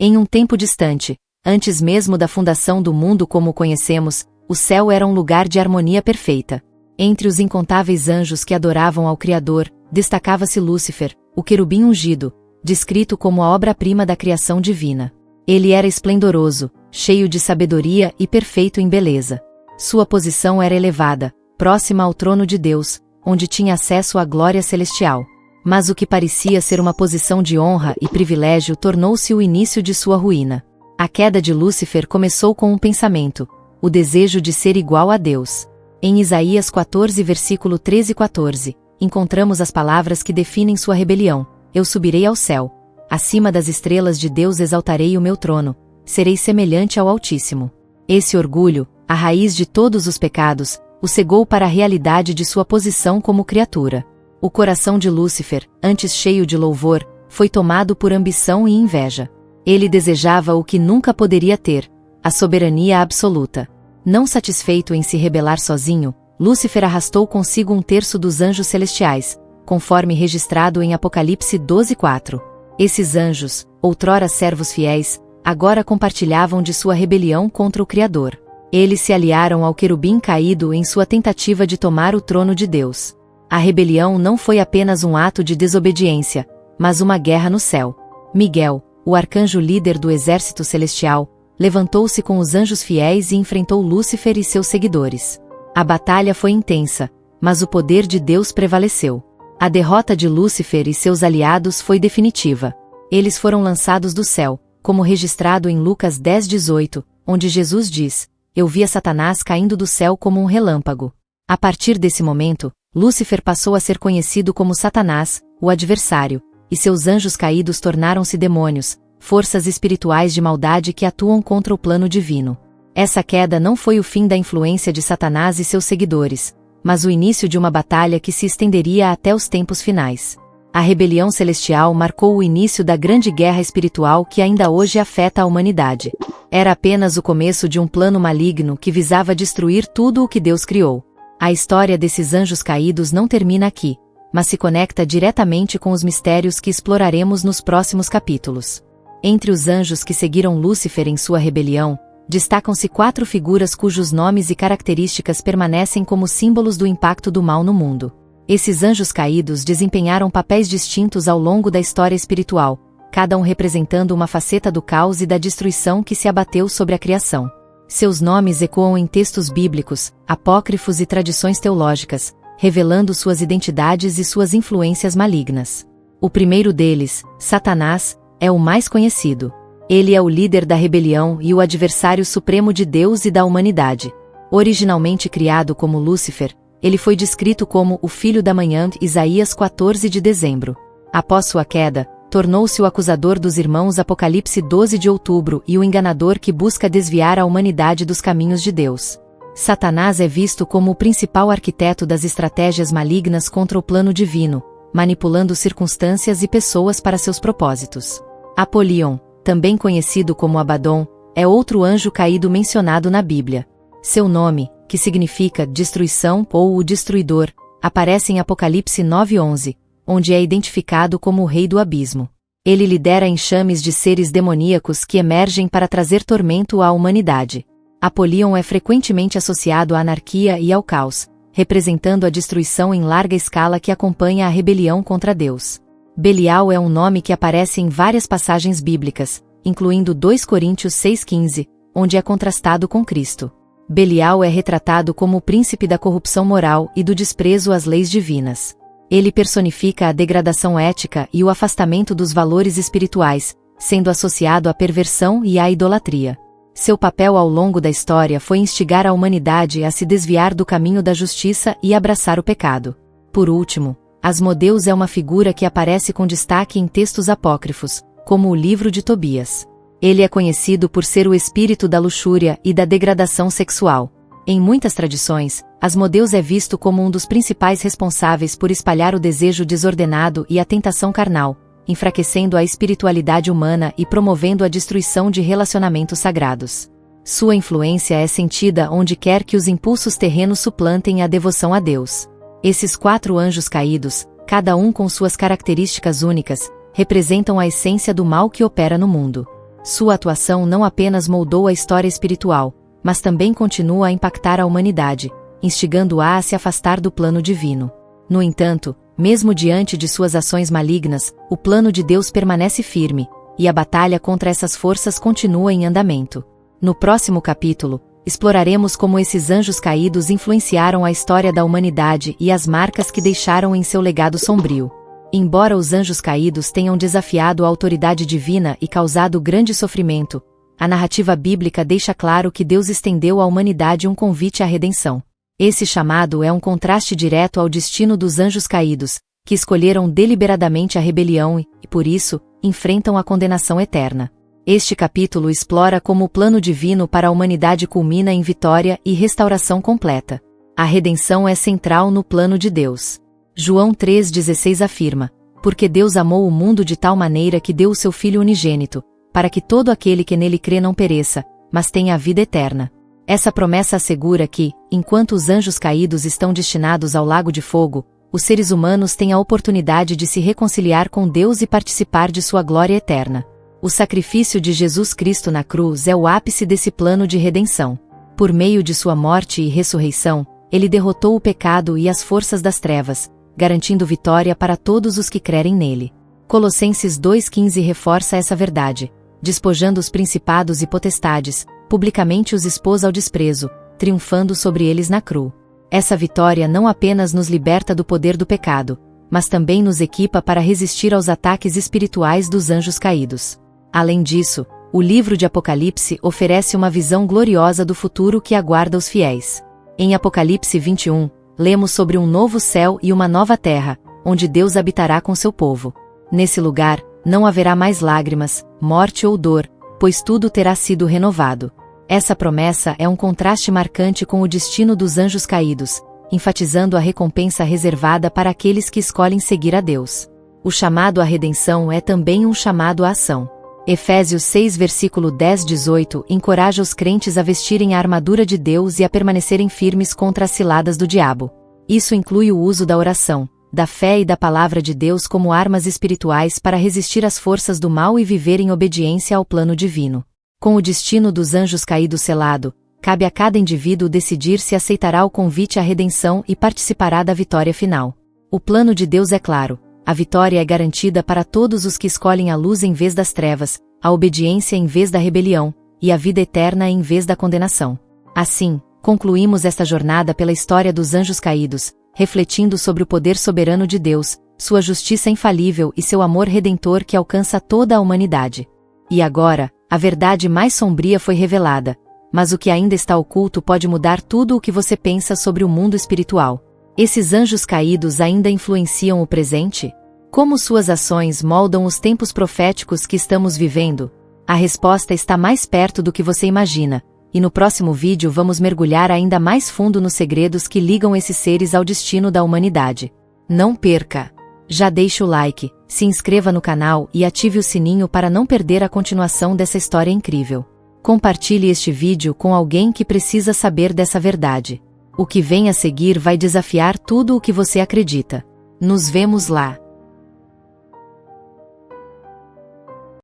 Em um tempo distante, antes mesmo da fundação do mundo como o conhecemos, o céu era um lugar de harmonia perfeita. Entre os incontáveis anjos que adoravam ao Criador, destacava-se Lúcifer, o querubim ungido, descrito como a obra-prima da criação divina. Ele era esplendoroso, cheio de sabedoria e perfeito em beleza. Sua posição era elevada, próxima ao trono de Deus, onde tinha acesso à glória celestial. Mas o que parecia ser uma posição de honra e privilégio tornou-se o início de sua ruína. A queda de Lúcifer começou com um pensamento, o desejo de ser igual a Deus. Em Isaías 14, versículo 13 e 14, encontramos as palavras que definem sua rebelião: Eu subirei ao céu. Acima das estrelas de Deus exaltarei o meu trono. Serei semelhante ao Altíssimo. Esse orgulho, a raiz de todos os pecados, o cegou para a realidade de sua posição como criatura. O coração de Lúcifer, antes cheio de louvor, foi tomado por ambição e inveja. Ele desejava o que nunca poderia ter: a soberania absoluta. Não satisfeito em se rebelar sozinho, Lúcifer arrastou consigo 1/3 dos anjos celestiais, conforme registrado em Apocalipse 12:4. Esses anjos, outrora servos fiéis, agora compartilhavam de sua rebelião contra o Criador. Eles se aliaram ao querubim caído em sua tentativa de tomar o trono de Deus. A rebelião não foi apenas um ato de desobediência, mas uma guerra no céu. Miguel, o arcanjo líder do exército celestial, levantou-se com os anjos fiéis e enfrentou Lúcifer e seus seguidores. A batalha foi intensa, mas o poder de Deus prevaleceu. A derrota de Lúcifer e seus aliados foi definitiva. Eles foram lançados do céu, como registrado em Lucas 10:18, onde Jesus diz: Eu via Satanás caindo do céu como um relâmpago. A partir desse momento, Lúcifer passou a ser conhecido como Satanás, o adversário, e seus anjos caídos tornaram-se demônios, forças espirituais de maldade que atuam contra o plano divino. Essa queda não foi o fim da influência de Satanás e seus seguidores, mas o início de uma batalha que se estenderia até os tempos finais. A rebelião celestial marcou o início da grande guerra espiritual que ainda hoje afeta a humanidade. Era apenas o começo de um plano maligno que visava destruir tudo o que Deus criou. A história desses anjos caídos não termina aqui, mas se conecta diretamente com os mistérios que exploraremos nos próximos capítulos. Entre os anjos que seguiram Lúcifer em sua rebelião, destacam-se 4 figuras cujos nomes e características permanecem como símbolos do impacto do mal no mundo. Esses anjos caídos desempenharam papéis distintos ao longo da história espiritual, cada um representando uma faceta do caos e da destruição que se abateu sobre a criação. Seus nomes ecoam em textos bíblicos, apócrifos e tradições teológicas, revelando suas identidades e suas influências malignas. O primeiro deles, Satanás, é o mais conhecido. Ele é o líder da rebelião e o adversário supremo de Deus e da humanidade. Originalmente criado como Lúcifer, ele foi descrito como o filho da manhã, Isaías 14 de dezembro. Após sua queda, tornou-se o acusador dos irmãos, Apocalipse 12 de outubro, e o enganador que busca desviar a humanidade dos caminhos de Deus. Satanás é visto como o principal arquiteto das estratégias malignas contra o plano divino, manipulando circunstâncias e pessoas para seus propósitos. Apolion, também conhecido como Abaddon, é outro anjo caído mencionado na Bíblia. Seu nome, que significa destruição ou o destruidor, aparece em Apocalipse 9:11, onde é identificado como o rei do abismo. Ele lidera enxames de seres demoníacos que emergem para trazer tormento à humanidade. Apolion é frequentemente associado à anarquia e ao caos, representando a destruição em larga escala que acompanha a rebelião contra Deus. Belial é um nome que aparece em várias passagens bíblicas, incluindo 2 Coríntios 6:15, onde é contrastado com Cristo. Belial é retratado como o príncipe da corrupção moral e do desprezo às leis divinas. Ele personifica a degradação ética e o afastamento dos valores espirituais, sendo associado à perversão e à idolatria. Seu papel ao longo da história foi instigar a humanidade a se desviar do caminho da justiça e abraçar o pecado. Por último, Asmodeus é uma figura que aparece com destaque em textos apócrifos, como o livro de Tobias. Ele é conhecido por ser o espírito da luxúria e da degradação sexual. Em muitas tradições, Asmodeus é visto como um dos principais responsáveis por espalhar o desejo desordenado e a tentação carnal, enfraquecendo a espiritualidade humana e promovendo a destruição de relacionamentos sagrados. Sua influência é sentida onde quer que os impulsos terrenos suplantem a devoção a Deus. Esses 4 anjos caídos, cada um com suas características únicas, representam a essência do mal que opera no mundo. Sua atuação não apenas moldou a história espiritual, mas também continua a impactar a humanidade, instigando-a a se afastar do plano divino. No entanto, mesmo diante de suas ações malignas, o plano de Deus permanece firme, e a batalha contra essas forças continua em andamento. No próximo capítulo, exploraremos como esses anjos caídos influenciaram a história da humanidade e as marcas que deixaram em seu legado sombrio. Embora os anjos caídos tenham desafiado a autoridade divina e causado grande sofrimento, a narrativa bíblica deixa claro que Deus estendeu à humanidade um convite à redenção. Esse chamado é um contraste direto ao destino dos anjos caídos, que escolheram deliberadamente a rebelião e, por isso, enfrentam a condenação eterna. Este capítulo explora como o plano divino para a humanidade culmina em vitória e restauração completa. A redenção é central no plano de Deus. João 3,16 afirma: porque Deus amou o mundo de tal maneira que deu o seu Filho unigênito, para que todo aquele que nele crê não pereça, mas tenha a vida eterna. Essa promessa assegura que, enquanto os anjos caídos estão destinados ao lago de fogo, os seres humanos têm a oportunidade de se reconciliar com Deus e participar de sua glória eterna. O sacrifício de Jesus Cristo na cruz é o ápice desse plano de redenção. Por meio de sua morte e ressurreição, ele derrotou o pecado e as forças das trevas, garantindo vitória para todos os que crerem nele. Colossenses 2,15 reforça essa verdade, despojando os principados e potestades, publicamente os expôs ao desprezo, triunfando sobre eles na cruz. Essa vitória não apenas nos liberta do poder do pecado, mas também nos equipa para resistir aos ataques espirituais dos anjos caídos. Além disso, o livro de Apocalipse oferece uma visão gloriosa do futuro que aguarda os fiéis. Em Apocalipse 21, lemos sobre um novo céu e uma nova terra, onde Deus habitará com seu povo. Nesse lugar, não haverá mais lágrimas, morte ou dor, pois tudo terá sido renovado. Essa promessa é um contraste marcante com o destino dos anjos caídos, enfatizando a recompensa reservada para aqueles que escolhem seguir a Deus. O chamado à redenção é também um chamado à ação. Efésios 6 versículo 10-18 encoraja os crentes a vestirem a armadura de Deus e a permanecerem firmes contra as ciladas do diabo. Isso inclui o uso da oração, da fé e da palavra de Deus como armas espirituais para resistir às forças do mal e viver em obediência ao plano divino. Com o destino dos anjos caídos selado, cabe a cada indivíduo decidir se aceitará o convite à redenção e participará da vitória final. O plano de Deus é claro: a vitória é garantida para todos os que escolhem a luz em vez das trevas, a obediência em vez da rebelião, e a vida eterna em vez da condenação. Assim, concluímos esta jornada pela história dos anjos caídos, refletindo sobre o poder soberano de Deus, sua justiça infalível e seu amor redentor que alcança toda a humanidade. E agora, a verdade mais sombria foi revelada, mas o que ainda está oculto pode mudar tudo o que você pensa sobre o mundo espiritual. Esses anjos caídos ainda influenciam o presente? Como suas ações moldam os tempos proféticos que estamos vivendo? A resposta está mais perto do que você imagina, e no próximo vídeo vamos mergulhar ainda mais fundo nos segredos que ligam esses seres ao destino da humanidade. Não perca! Já deixe o like, se inscreva no canal e ative o sininho para não perder a continuação dessa história incrível. Compartilhe este vídeo com alguém que precisa saber dessa verdade. O que vem a seguir vai desafiar tudo o que você acredita. Nos vemos lá!